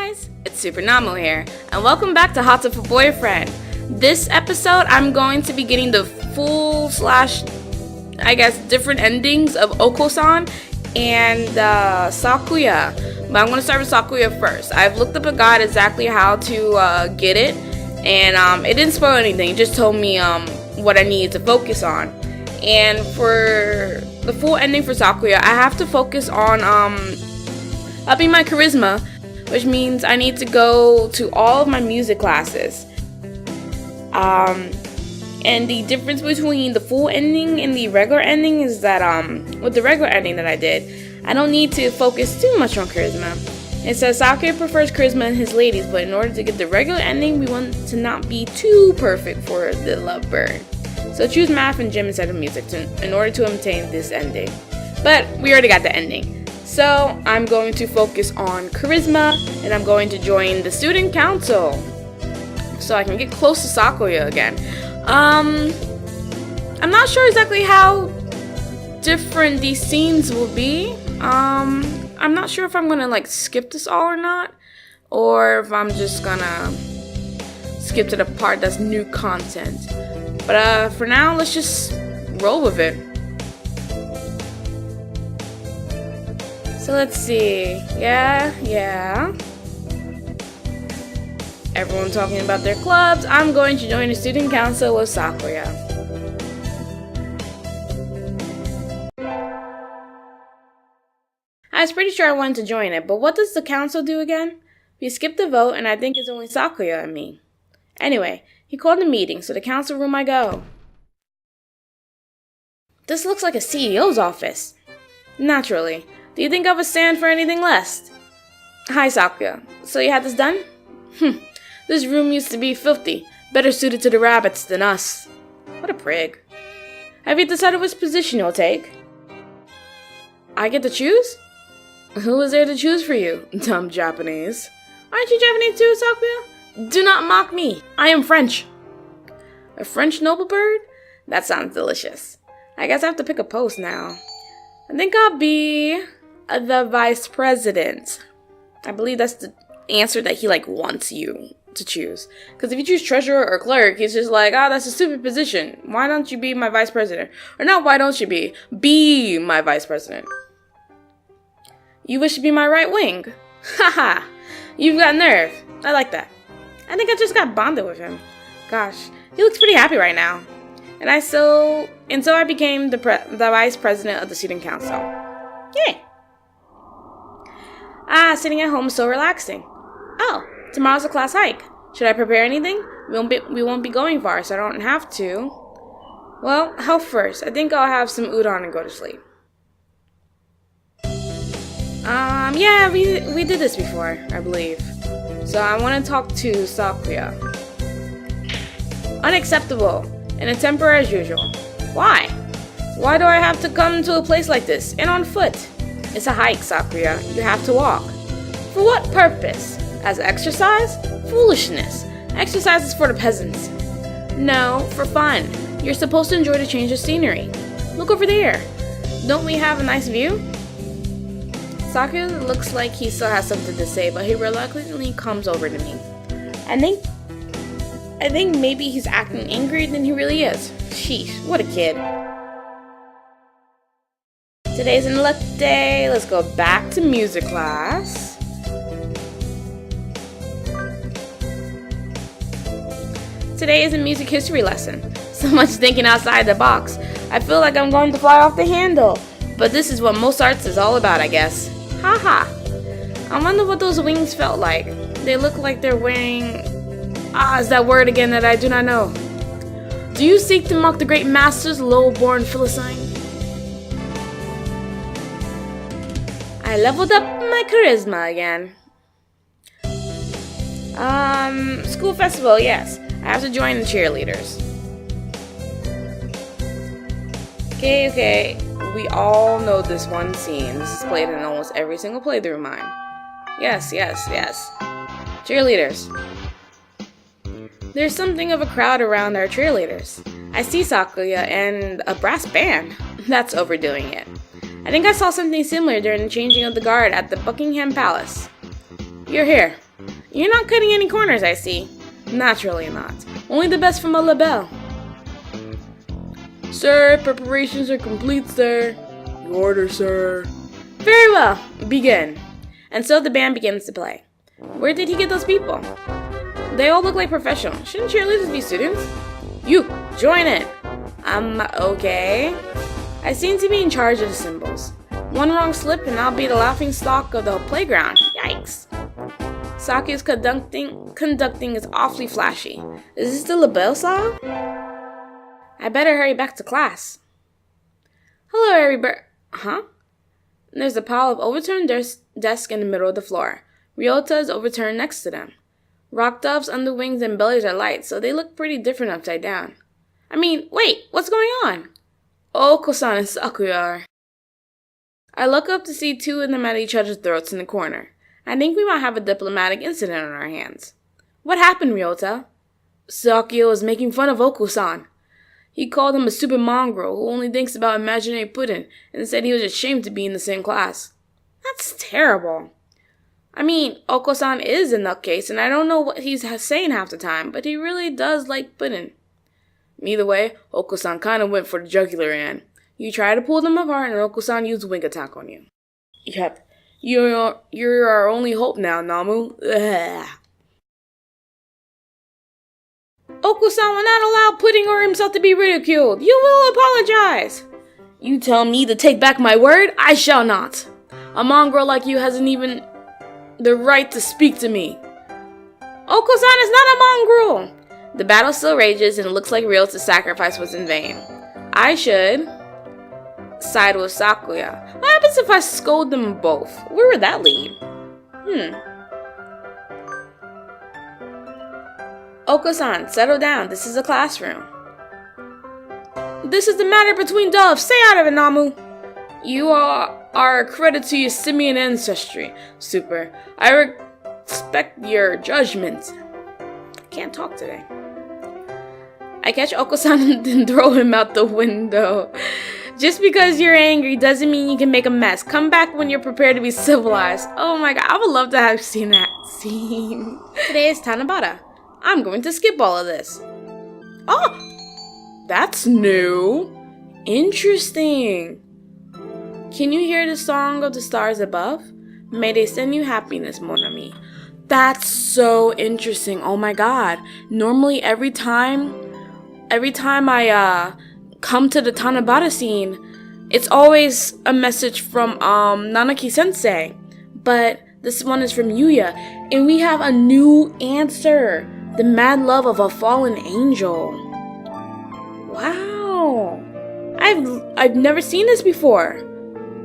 guys, it's Supernamo here, and welcome back to Hatoful Boyfriend. This episode, I'm going to be getting the full different endings of Oko-san and Sakuya. But I'm going to start with Sakuya first. I've looked up a guide exactly how to get it, and it didn't spoil anything. It just told me what I needed to focus on. And for the full ending for Sakuya, I have to focus on upping my charisma, which means I need to go to all of my music classes. And the difference between the full ending and the regular ending is that with the regular ending that I did, I don't need to focus too much on charisma. It says Sakuya prefers charisma in his ladies, but in order to get the regular ending, we want to not be too perfect for the lovebird. So choose math and gym instead of music in order to obtain this ending. But we already got the ending. So I'm going to focus on charisma, and I'm going to join the student council so I can get close to Sakuya again. I'm not sure exactly how different these scenes will be. I'm not sure if I'm gonna skip this all or not, or if I'm just gonna skip to the part that's new content. But for now, let's just roll with it. So let's see. Yeah. Everyone talking about their clubs. I'm going to join the student council with Sakuya. I was pretty sure I wanted to join it, but what does the council do again? We skipped the vote, and I think it's only Sakuya and me. Anyway, he called a meeting, so the council room I go. This looks like a CEO's office. Naturally. Do you think I would stand for anything less? Hi, Sakuya. So you had this done? This room used to be filthy, better suited to the rabbits than us. What a prig. Have you decided which position you'll take? I get to choose? Who is there to choose for you, dumb Japanese? Aren't you Japanese too, Sakuya? Do not mock me. I am French. A French noble bird? That sounds delicious. I guess I have to pick a post now. I think I'll be the vice president. I believe that's the answer that he wants you to choose. Because if you choose treasurer or clerk, he's just that's a stupid position. Why don't you be my vice president? Or not why don't you be my vice president. You wish to be my right wing? Haha, you've got nerve. I like that. I think I just got bonded with him. Gosh, he looks pretty happy right now. And so I became the vice president of the student council. Yay! Sitting at home is so relaxing. Oh, tomorrow's a class hike. Should I prepare anything? We won't be going far, so I don't have to. Well, health first. I think I'll have some udon and go to sleep. Yeah, we did this before, I believe. So I want to talk to Sakuya. Unacceptable. In a temper as usual. Why? Why do I have to come to a place like this, and on foot? It's a hike, Sakuya. You have to walk. For what purpose? As exercise? Foolishness. Exercise is for the peasants. No, for fun. You're supposed to enjoy the change of scenery. Look over there. Don't we have a nice view? Sakuya looks like he still has something to say, but he reluctantly comes over to me. I think maybe he's acting angrier than he really is. Sheesh, what a kid. Today's an elect day. Let's go back to music class. Today is a music history lesson. So much thinking outside the box. I feel like I'm going to fly off the handle. But this is what most arts is all about, I guess. Haha. I wonder what those wings felt like. They look like they're wearing... is that word again that I do not know. Do you seek to mock the great masters, low-born Philistine? I leveled up my charisma again. School festival, yes. I have to join the cheerleaders. Okay. We all know this one scene. This is played in almost every single playthrough of mine. Yes. Cheerleaders. There's something of a crowd around our cheerleaders. I see Sakuya and a brass band. That's overdoing it. I think I saw something similar during the changing of the guard at the Buckingham Palace. You're here. You're not cutting any corners, I see. Naturally not. Only the best from a label. Sir, preparations are complete, sir. Your order, sir. Very well. Begin. And so the band begins to play. Where did he get those people? They all look like professionals. Shouldn't cheerleaders be students? You, join in. Okay. I seem to be in charge of the symbols. One wrong slip and I'll be the laughing stock of the playground. Yikes. Sakuya's conducting is awfully flashy. Is this the label style? I better hurry back to class. Hello, everybody. Huh? There's a pile of overturned desks in the middle of the floor. Ryota is overturned next to them. Rock doves, underwings, and bellies are light, so they look pretty different upside down. I mean, wait, what's going on? Oko-san and Sakuya are. I look up to see two of them at each other's throats in the corner. I think we might have a diplomatic incident on our hands. What happened, Ryota? Sakuya was making fun of Oko-san. He called him a stupid mongrel who only thinks about imaginary pudding and said he was ashamed to be in the same class. That's terrible. I mean, Oko-san is a nutcase, and I don't know what he's saying half the time, but he really does like pudding. Either way, Oko-san kind of went for the jugular end. You try to pull them apart, and Oko-san used wing attack on you. Yep, you're our only hope now, Namu. Ugh. Oko-san will not allow Pudding or himself to be ridiculed. You will apologize. You tell me to take back my word? I shall not. A mongrel like you hasn't even the right to speak to me. Oko-san is not a mongrel. The battle still rages and it looks like Ryota's sacrifice was in vain. I should side with Sakuya. What happens if I scold them both? Where would that lead? Oko-san, settle down. This is a classroom. This is the matter between doves. Stay out of it, Namu. You are a credit to your simian ancestry. Super. I respect your judgment. Can't talk today. I catch Oko-san and then throw him out the window. Just because you're angry doesn't mean you can make a mess. Come back when you're prepared to be civilized. Oh my god, I would love to have seen that scene. Today is Tanabata. I'm going to skip all of this. Oh! That's new. Interesting. Can you hear the song of the stars above? May they send you happiness, mon ami. That's so interesting. Oh my god. Normally every time I come to the Tanabata scene, it's always a message from Nanaki-sensei. But this one is from Yuya. And we have a new answer. The mad love of a fallen angel. Wow. I've never seen this before.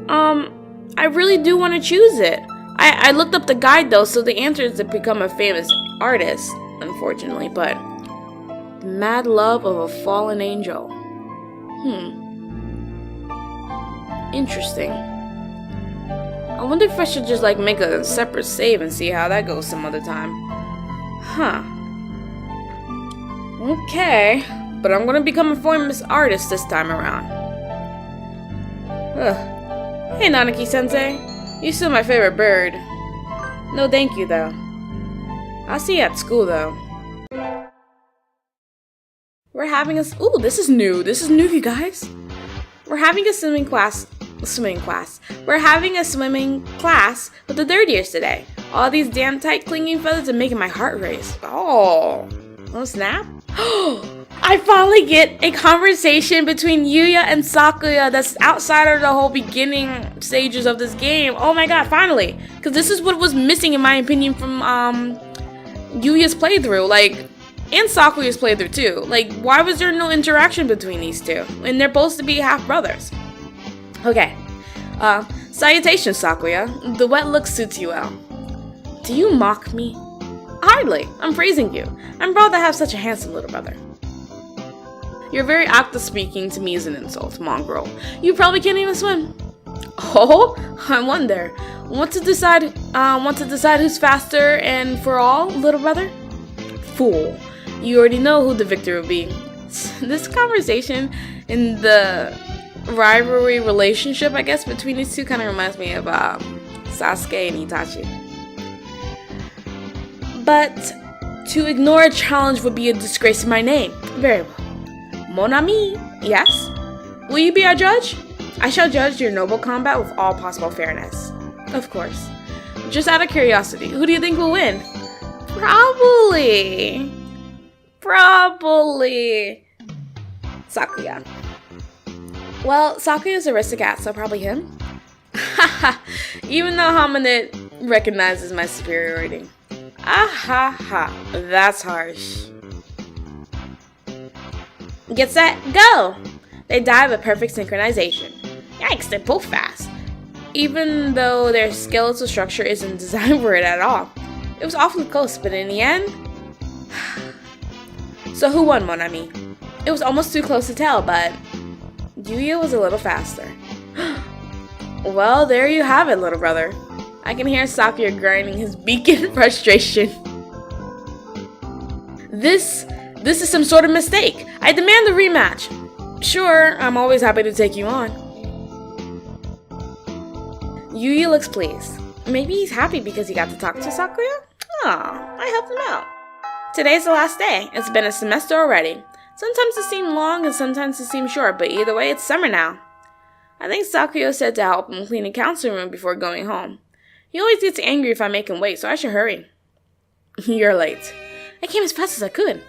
I really do want to choose it. I looked up the guide though, so the answer is to become a famous artist, unfortunately, but the mad love of a fallen angel. Interesting. I wonder if I should just like make a separate save and see how that goes some other time. Okay, but I'm gonna become a famous artist this time around. Hey Nanaki-sensei, you're still my favorite bird. No thank you though. I'll see you at school though. We're having a this is new you guys. We're having a swimming class. We're having a swimming class with the third years today. All these damn tight clinging feathers are making my heart race. Oh snap. I finally get a conversation between Yuya and Sakuya that's outside of the whole beginning stages of this game. Oh my god, finally. Because this is what was missing in my opinion from Yuya's playthrough. Like, and Sakuya's playthrough too. Like, why was there no interaction between these two? And they're supposed to be half brothers. Okay. Salutations, Sakuya. The wet look suits you well. Do you mock me? Hardly. I'm praising you. I'm proud to have such a handsome little brother. Your very act of speaking to me is an insult, mongrel. You probably can't even swim. Oh, I wonder. Want to decide who's faster and for all, little brother? Fool. You already know who the victor will be. This conversation in the rivalry relationship, I guess, between these two kind of reminds me of Sasuke and Itachi. But to ignore a challenge would be a disgrace to my name. Very well. Mon ami, yes? Will you be our judge? I shall judge your noble combat with all possible fairness. Of course. Just out of curiosity, who do you think will win? Probably Sakuya. Well, Sakuya's a Aristocat, so probably him. Haha, even though Hominid recognizes my superiority. Ha, that's harsh. Get set, go! They dive with perfect synchronization. Yikes, they're both fast. Even though their skeletal structure isn't designed for it at all. It was awfully close, but in the end... So who won, mon ami? It was almost too close to tell, but... Yuya was a little faster. Well, there you have it, little brother. I can hear Sakuya grinding his beak in frustration. This is some sort of mistake. I demand a rematch. Sure, I'm always happy to take you on. Yuya looks pleased. Maybe he's happy because he got to talk to Sakuya? Aw, I helped him out. Today's the last day. It's been a semester already. Sometimes it seems long and sometimes it seems short, but either way, it's summer now. I think Sakuya said to help him clean the council room before going home. He always gets angry if I make him wait, so I should hurry. You're late. I came as fast as I could.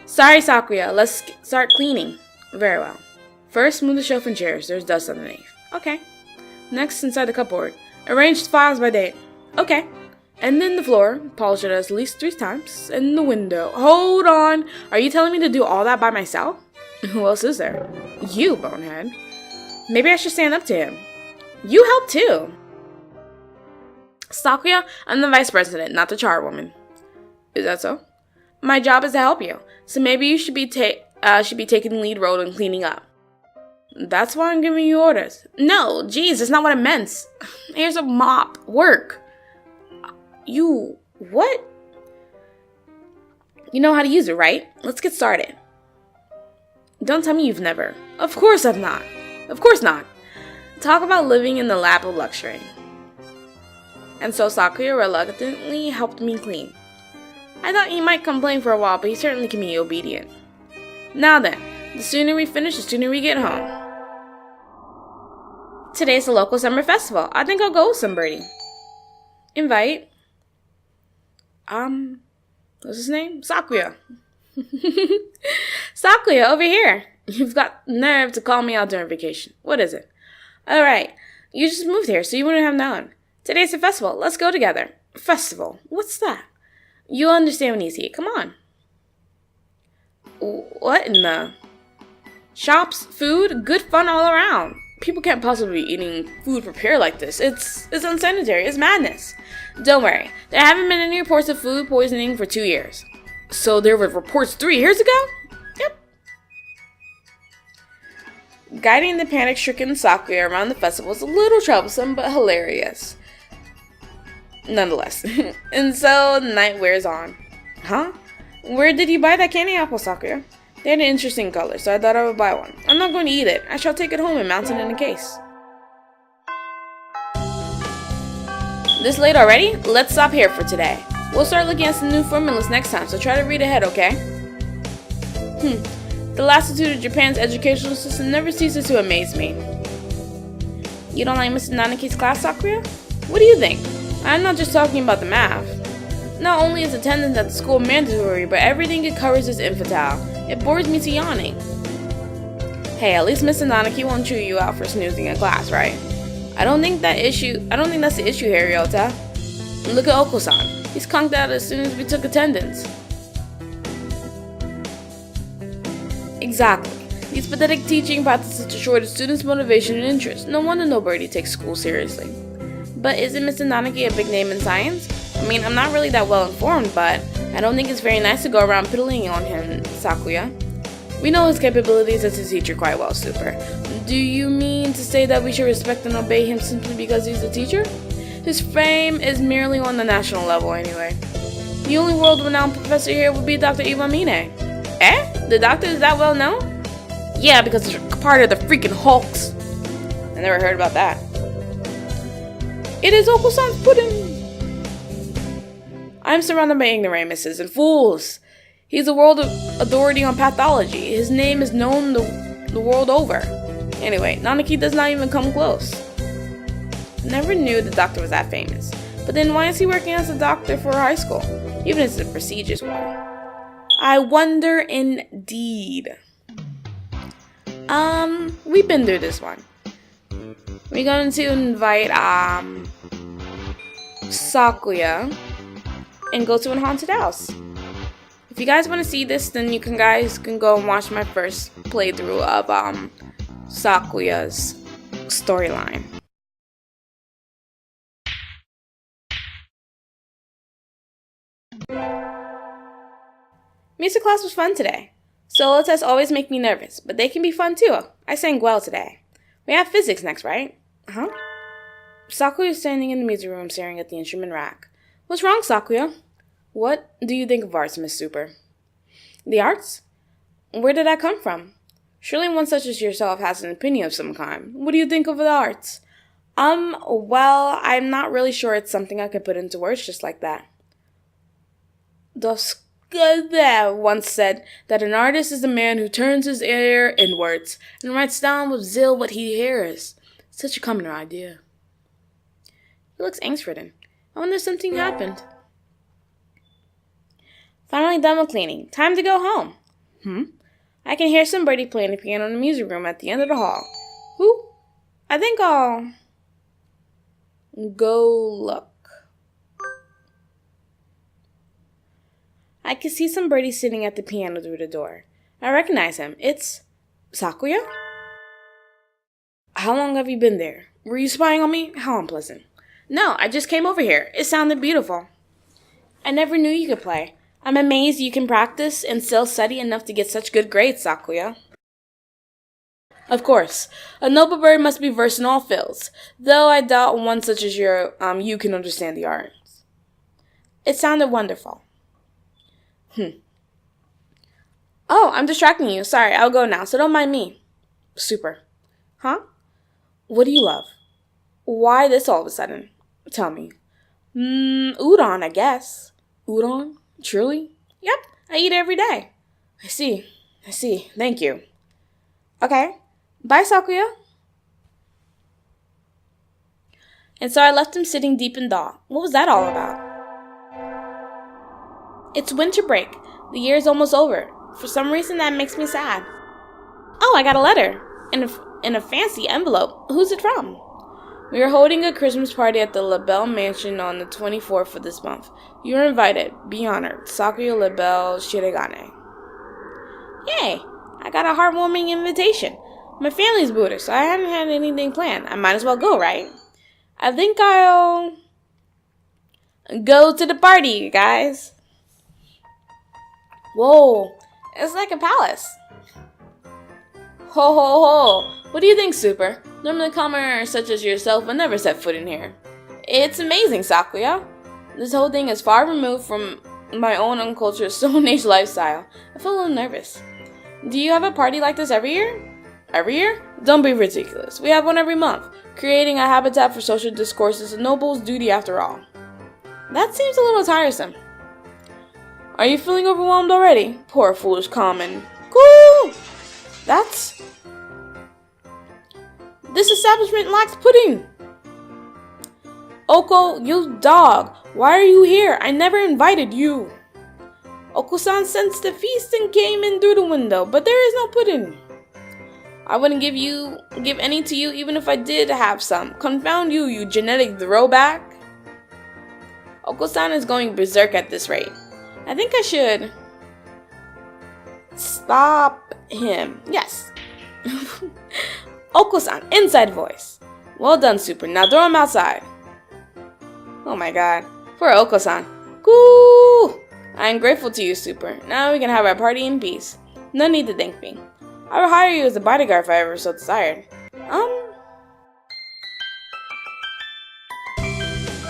Sorry, Sakuya. Let's start cleaning. Very well. First, move the shelf and chairs. There's dust underneath. Okay. Next, inside the cupboard. Arrange the files by date. Okay. And then the floor. Polish it at least 3 times. And the window. Hold on. Are you telling me to do all that by myself? Who else is there? You, bonehead. Maybe I should stand up to him. You help too. Sakuya, I'm the vice president, not the charwoman. Is that so? My job is to help you. So maybe you should be taking the lead role in cleaning up. That's why I'm giving you orders. No, geez, that's not what I meant. Here's a mop. Work. You, what? You know how to use it, right? Let's get started. Don't tell me you've never. Of course I've not. Of course not. Talk about living in the lap of luxury. And so Sakuya reluctantly helped me clean. I thought he might complain for a while, but he certainly can be obedient. Now then, the sooner we finish, the sooner we get home. Today's the local summer festival. I think I'll go with somebody. Invite. What's his name? Sakuya. Sakuya, over here. You've got nerve to call me out during vacation. What is it? Alright, you just moved here, so you wouldn't have known. Today's a festival. Let's go together. Festival? What's that? You'll understand when you see it. Come on. What in the... Shops, food, good fun all around. People can't possibly be eating food prepared like this. It's unsanitary. It's madness. Don't worry. There haven't been any reports of food poisoning for 2 years. So there were reports 3 years ago? Yep. Guiding the panic-stricken Sakuya around the festival was a little troublesome, but hilarious. Nonetheless. And so the night wears on. Huh? Where did you buy that candy apple, Sakuya? They had an interesting color, so I thought I would buy one. I'm not going to eat it. I shall take it home and mount it in a case. This late already? Let's stop here for today. We'll start looking at some new formulas next time, so try to read ahead, okay? The lassitude of Japan's educational system never ceases to amaze me. You don't like Mr. Nanaki's class, Sakuya? What do you think? I'm not just talking about the math. Not only is attendance at the school mandatory, but everything it covers is infantile. It bores me to yawning. Hey, at least Mr. Nanaki won't chew you out for snoozing in class, right? I don't think that's the issue, Ryota. Look at Oko-san. He's conked out as soon as we took attendance. Exactly. These pathetic teaching practices destroy the students' motivation and interest. No wonder nobody takes school seriously. But isn't Mr. Nanaki a big name in science? I mean, I'm not really that well informed, but I don't think it's very nice to go around piddling on him, Sakuya. We know his capabilities as a teacher quite well, Super. Do you mean to say that we should respect and obey him simply because he's a teacher? His fame is merely on the national level anyway. The only world-renowned professor here would be Dr. Iwamine. Eh? The doctor is that well known? Yeah, because it's part of the freaking Hulks. I never heard about that. It is Oko-san's pudding. I I'm surrounded by ignoramuses and fools. He's a world authority on pathology. His name is known the world over. Anyway, Nanaki does not even come close. Never knew the doctor was that famous. But then why is he working as a doctor for high school? Even if it's a prestigious one. I wonder indeed. We've been through this one. We're going to invite, Sakuya and go to a haunted house. If you guys want to see this, then you guys can go and watch my first playthrough of, Sakuya's storyline. Music class was fun today. Solo tests always make me nervous, but they can be fun too. I sang well today. We have physics next, right? Huh? Sakuya is standing in the music room staring at the instrument rack. What's wrong, Sakuya? What do you think of arts, Miss Super? The arts? Where did that come from? Surely one such as yourself has an opinion of some kind. What do you think of the arts? Well, I'm not really sure it's something I could put into words just like that. Dostoevsky once said that an artist is a man who turns his ear inwards and writes down with zeal what he hears. Such a common idea. He looks angst-ridden. I wonder if something happened. Finally done with cleaning. Time to go home. I can hear somebody playing the piano in the music room at the end of the hall. Who? I think I'll go look. I can see somebody sitting at the piano through the door. I recognize him. It's Sakuya? How long have you been there? Were you spying on me? How unpleasant. No, I just came over here. It sounded beautiful. I never knew you could play. I'm amazed you can practice and still study enough to get such good grades, Sakuya. Of course, a noble bird must be versed in all fields, though I doubt one such as you can understand the arts. It sounded wonderful. Oh, I'm distracting you. Sorry, I'll go now, so don't mind me. Super. Huh? What do you love? Why this all of a sudden? Tell me. Udon, I guess. Udon? Truly? Yep, I eat it every day. I see. Thank you. Okay. Bye, Sakuya. And so I left him sitting deep in thought. What was that all about? It's winter break. The year is almost over. For some reason, that makes me sad. Oh, I got a letter. In a fancy envelope. Who's it from? We are holding a Christmas party at the LaBelle Mansion on the 24th of this month. You are invited. Be honored. Sakuya LaBelle Shirigane. Yay! I got a heartwarming invitation. My family's Buddhist, so I haven't had anything planned. I might as well go, right? I think I'll go to the party, you guys. Whoa, it's like a palace. Ho ho ho. What do you think, Super? Normally commoners such as yourself would never set foot in here. It's amazing, Sakuya. This whole thing is far removed from my own uncultured Stone Age lifestyle. I feel a little nervous. Do you have a party like this every year? Every year? Don't be ridiculous. We have one every month. Creating a habitat for social discourse is a noble's duty after all. That seems a little tiresome. Are you feeling overwhelmed already? Poor foolish common. Cool! This establishment lacks pudding! Oko, you dog! Why are you here? I never invited you! Oko-san sensed the feast and came in through the window, but there is no pudding. I wouldn't give any to you even if I did have some. Confound you, you genetic throwback! Oko-san is going berserk at this rate. I think I should stop him. Yes. Oko-san, inside voice. Well done, Super. Now throw him outside. Oh my god. Poor Oko-san. Goo! I am grateful to you, Super. Now we can have our party in peace. No need to thank me. I will hire you as a bodyguard if I ever so desired.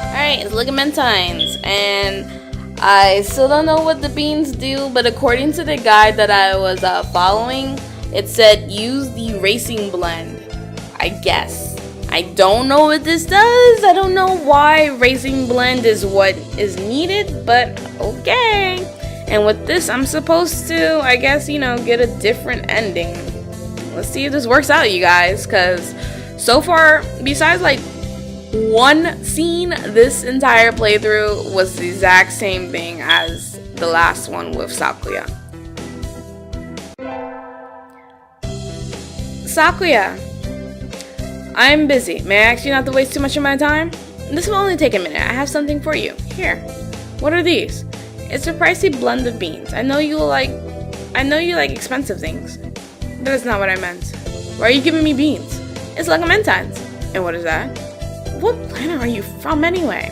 Alright, it's Ligamentines, and I still don't know what the beans do, but according to the guide that I was following, it said use the racing blend. I guess. I don't know what this does. I don't know why raising blend is what is needed, but okay. And with this, I'm supposed to, I guess, get a different ending. Let's see if this works out, you guys, because so far, besides like one scene, this entire playthrough was the exact same thing as the last one with Sakuya. Sakuya, I'm busy. May I ask you not to waste too much of my time? This will only take a minute. I have something for you. Here. What are these? It's a pricey blend of beans. I know you like expensive things. But that's not what I meant. Why are you giving me beans? It's like Clementines. And what is that? What planet are you from anyway?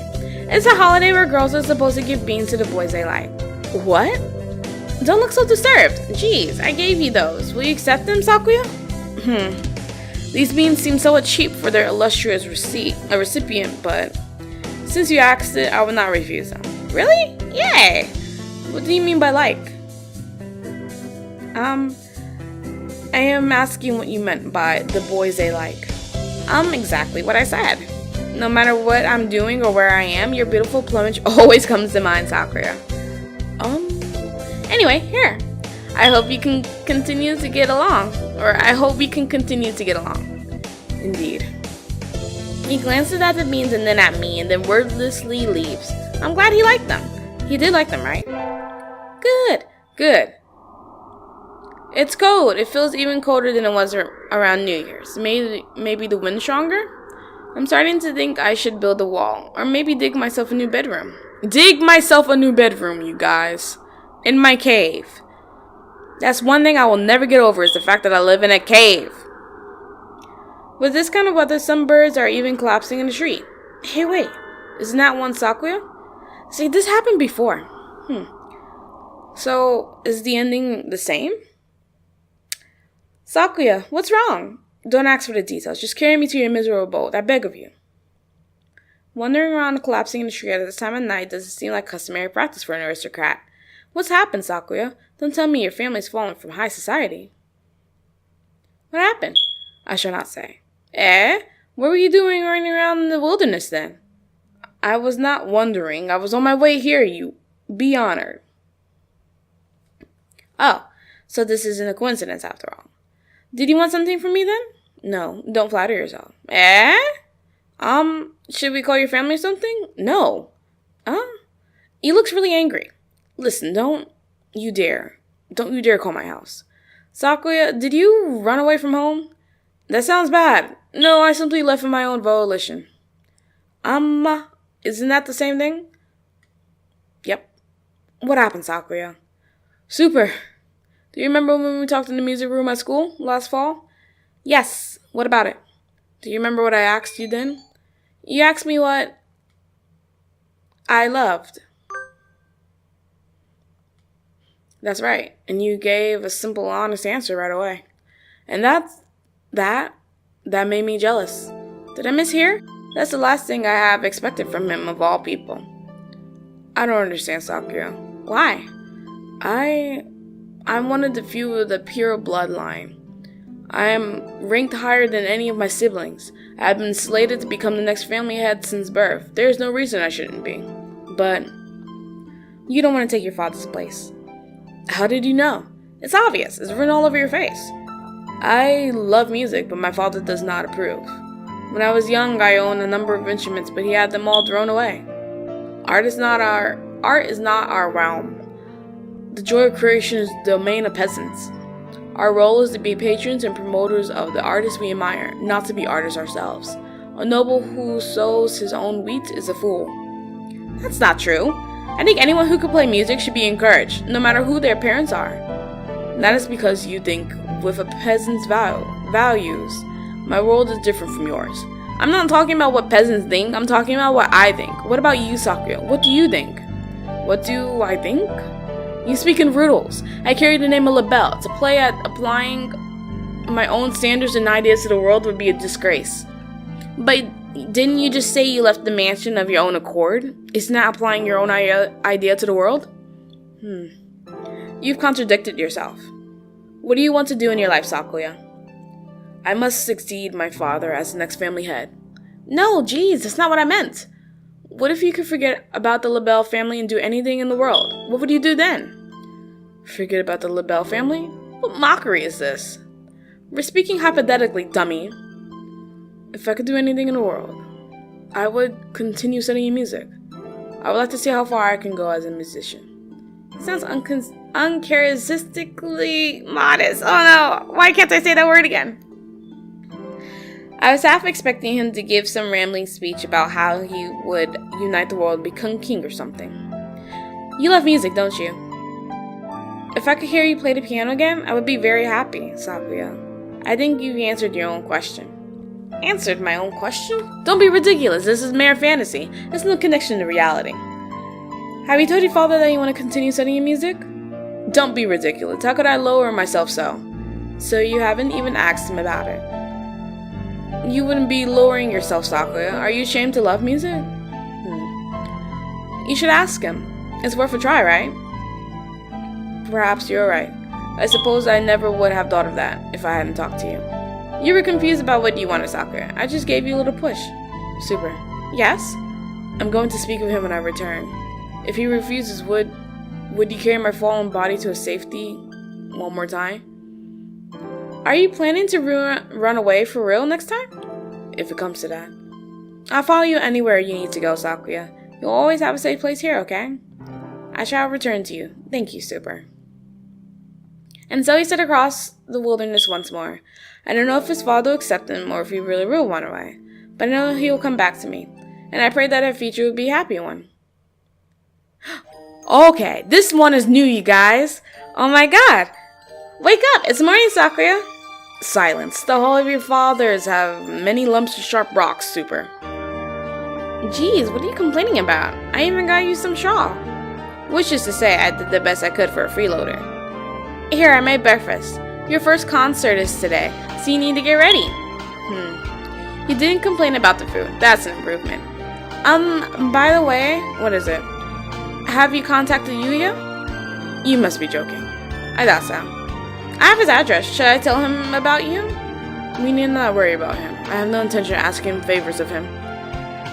It's a holiday where girls are supposed to give beans to the boys they like. What? Don't look so disturbed. Jeez, I gave you those. Will you accept them, Sakuya? These beans seem somewhat cheap for their illustrious recipient, but since you asked it, I will not refuse them. Really? Yay! What do you mean by like? I am asking what you meant by the boys they like. Exactly what I said. No matter what I'm doing or where I am, your beautiful plumage always comes to mind, Sakuya. Anyway, here. I hope you can continue to get along. Or I hope we can continue to get along. Indeed. He glances at the beans and then at me and then wordlessly leaves. I'm glad he liked them. He did like them, right? Good. It's cold. It feels even colder than it was around New Year's. Maybe the wind's stronger? I'm starting to think I should build a wall. Or maybe dig myself a new bedroom. Dig myself a new bedroom, you guys. In my cave. That's one thing I will never get over, is the fact that I live in a cave. With this kind of weather, some birds are even collapsing in the street. Hey, wait. Isn't that one Sakuya? See, this happened before. So, is the ending the same? Sakuya, what's wrong? Don't ask for the details. Just carry me to your miserable boat. I beg of you. Wandering around collapsing in the street at this time of night doesn't seem like customary practice for an aristocrat. What's happened, Sakuya? Don't tell me your family's fallen from high society. What happened? I shall not say. What were you doing running around in the wilderness then? I was not wandering. I was on my way here, you. Be honored. Oh, so this isn't a coincidence after all. Did you want something from me then? No, don't flatter yourself. Should we call your family or something? No. He looks really angry. Listen, don't you dare call my house. Sakuya, did you run away from home? That sounds bad. No, I simply left of my own volition. Isn't that the same thing? Yep. What happened, Sakuya? Super. Do you remember when we talked in the music room at school last fall? Yes. What about it? Do you remember what I asked you then? You asked me what I loved. That's right. And you gave a simple, honest answer right away. And that made me jealous. Did I mishear? That's the last thing I have expected from him, of all people. I don't understand, Sakuya. Why? I'm one of the few with a pure bloodline. I am ranked higher than any of my siblings. I have been slated to become the next family head since birth. There is no reason I shouldn't be. But you don't want to take your father's place. How did you know? It's obvious. It's written all over your face. I love music, but my father does not approve. When I was young, I owned a number of instruments, but he had them all thrown away. Art is not our realm. The joy of creation is the domain of peasants. Our role is to be patrons and promoters of the artists we admire, not to be artists ourselves. A noble who sows his own wheat is a fool. That's not true. I think anyone who can play music should be encouraged, no matter who their parents are. That is because you think with a peasant's values. My world is different from yours. I'm not talking about what peasants think, I'm talking about what I think. What about you, Sakuya? What do you think? What do I think? You speak in riddles. I carry the name of LaBelle. To play at applying my own standards and ideas to the world would be a disgrace. But didn't you just say you left the mansion of your own accord? Isn't that applying your own idea to the world? You've contradicted yourself. What do you want to do in your life, Sakuya? I must succeed my father as the next family head. No, geez, that's not what I meant. What if you could forget about the LaBelle family and do anything in the world? What would you do then? Forget about the LaBelle family? What mockery is this? We're speaking hypothetically, dummy. If I could do anything in the world, I would continue studying music. I would like to see how far I can go as a musician. It sounds uncharacteristically modest. Oh no, why can't I say that word again? I was half expecting him to give some rambling speech about how he would unite the world and become king or something. You love music, don't you? If I could hear you play the piano again, I would be very happy, Sakuya. I think you answered your own question. Answered my own question? Don't be ridiculous, this is mere fantasy. There's no connection to reality. Have you told your father that you want to continue studying music? Don't be ridiculous, how could I lower myself so? So you haven't even asked him about it. You wouldn't be lowering yourself, Sakuya. Are you ashamed to love music? You should ask him. It's worth a try, right? Perhaps you're right. I suppose I never would have thought of that if I hadn't talked to you. You were confused about what you wanted, Sakuya. I just gave you a little push. Super. Yes? I'm going to speak with him when I return. If he refuses, would you carry my fallen body to a safety one more time? Are you planning to run away for real next time? If it comes to that. I'll follow you anywhere you need to go, Sakuya. You'll always have a safe place here, okay? I shall return to you. Thank you, Super. And so he set across the wilderness once more. I don't know if his father will accept him or if he really will run away, but I know he will come back to me, and I pray that our future will be a happy one. Okay, this one is new, you guys. Oh my god. Wake up, it's morning, Sakuya. Silence. The hall of your fathers have many lumps of sharp rocks, Super. Jeez, what are you complaining about? I even got you some shawl. Which is to say, I did the best I could for a freeloader. Here, I made breakfast. Your first concert is today, so you need to get ready. You didn't complain about the food. That's an improvement. By the way, what is it? Have you contacted Yuya? You must be joking. I thought so. I have his address. Should I tell him about you? We need not worry about him. I have no intention of asking favors of him.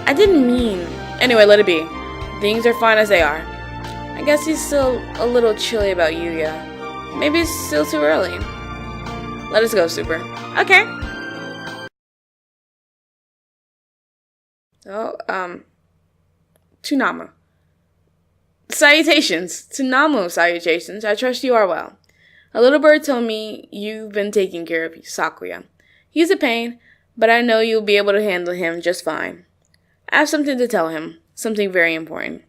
I didn't mean... Anyway, let it be. Things are fine as they are. I guess he's still a little chilly about Yuya. Maybe it's still too early. Let us go, Super. Okay. Oh, Tsunama. Salutations. Tsunamu salutations. I trust you are well. A little bird told me you've been taking care of Sakuya. He's a pain, but I know you'll be able to handle him just fine. I have something to tell him. Something very important.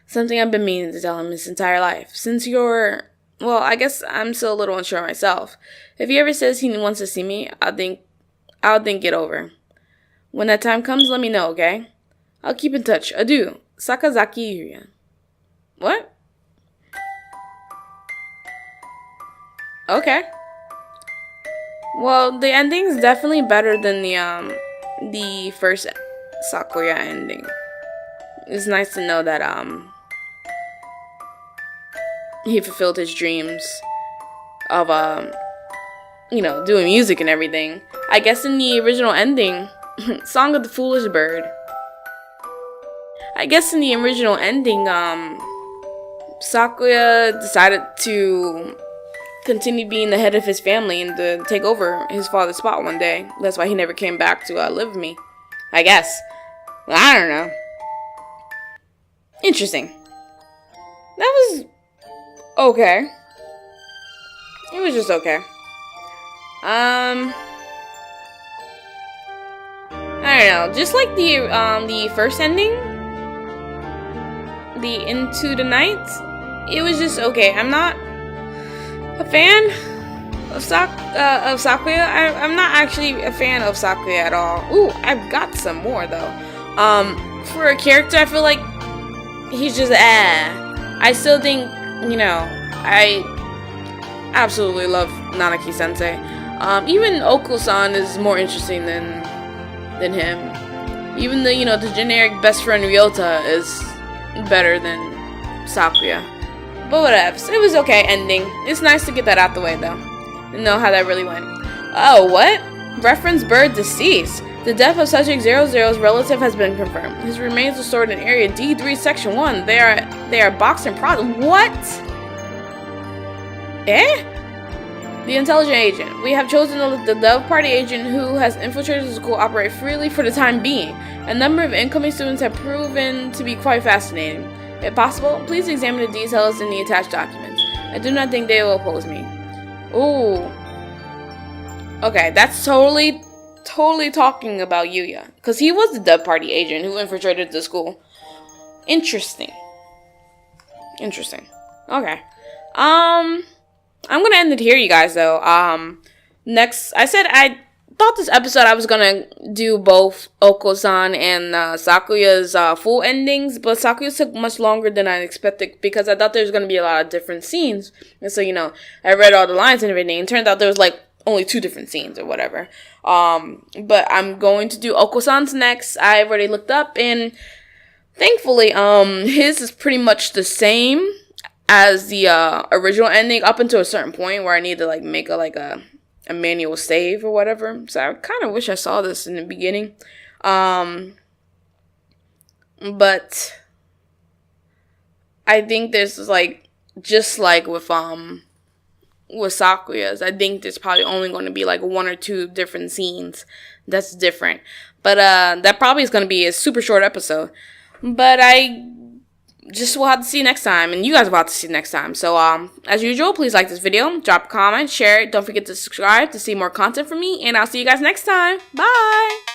Something I've been meaning to tell him his entire life. Since you're... Well, I guess I'm still a little unsure myself. If he ever says he wants to see me, I'll think it over. When that time comes, let me know, okay? I'll keep in touch. Adieu. Sakazaki Yuya. What? Okay. Well, the ending's definitely better than the first Sakuya ending. It's nice to know that he fulfilled his dreams of doing music and everything. I guess in the original ending, Song of the Foolish Bird. I guess in the original ending, Sakuya decided to continue being the head of his family and to take over his father's spot one day. That's why he never came back to live with me. I guess. Well, I don't know. Interesting. That was okay. It was just okay. I don't know. Just like the first ending, the Into the Night, it was just okay. I'm not a fan of Sakuya. I'm not actually a fan of Sakuya at all. Ooh, I've got some more though. For a character, I feel like he's just I still think, I absolutely love Nanaki-sensei. Even Oko-san is more interesting than him. Even the generic best friend Ryota is better than Sakuya. But whatever. It was okay ending. It's nice to get that out the way though. And know how that really went. Oh, what? Reference bird deceased. The death of Subject 00's relative has been confirmed. His remains are stored in Area D3, Section 1. They are boxed and processed. What? Eh? The intelligent agent. We have chosen to let the Dove Party agent who has infiltrated the school operate freely for the time being. A number of incoming students have proven to be quite fascinating. If possible, please examine the details in the attached documents. I do not think they will oppose me. Ooh. Okay, that's totally talking about Yuya. Because he was the Dove Party agent who infiltrated the school. Interesting. Okay. I'm gonna end it here, you guys, though. Next, I said I thought this episode I was gonna do both Oko-san and Sakuya's full endings, but Sakuya took much longer than I expected because I thought there was gonna be a lot of different scenes. And so, I read all the lines and everything, and it turned out there was like only 2 different scenes or whatever. But I'm going to do Oko-san's next. I've already looked up, and thankfully, his is pretty much the same as the original ending up until a certain point where I need to like make a manual save or whatever. So I kind of wish I saw this in the beginning. But I think this is like just like with Sakuya's, I think there's probably only going to be like 1 or 2 different scenes that's different. But that probably is going to be a super short episode. But I just will have to see next time, and you guys will have to see next time. So, as usual, please like this video, drop a comment, share it, don't forget to subscribe to see more content from me, and I'll see you guys next time. Bye!